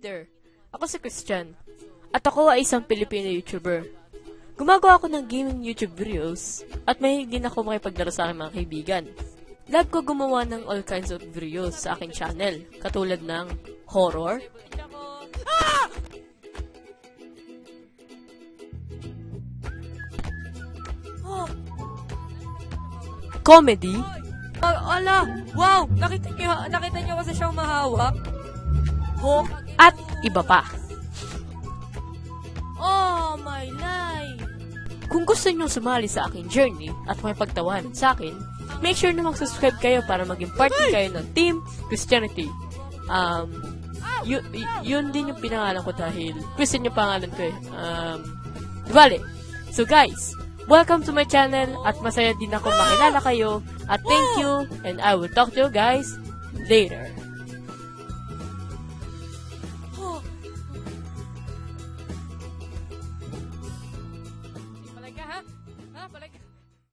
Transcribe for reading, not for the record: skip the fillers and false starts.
there! Ako si Christian. At ako ay isang Pilipino YouTuber. Gumagawa ako ng gaming YouTube videos at mahilig din ako makipagdaro sa aking mga kaibigan. Love ko gumawa ng all kinds of videos sa aking channel, katulad ng horror, comedy, Ala! Wow! Nakita niyo kasi siyang mahawak? at iba pa. Oh, my life! Kung gusto niyo sumali sa aking journey at may pagtawanan sa akin, make sure na mag-subscribe kayo para maging part din kayo ng Team Christianity. Yun din yung pinangalan ko dahil Christian yung pangalan ko eh. Vale. So guys, welcome to my channel at masaya din ako makilala kayo at thank you and I will talk to you guys later. Palag ka, ha? Ha? Palag ka.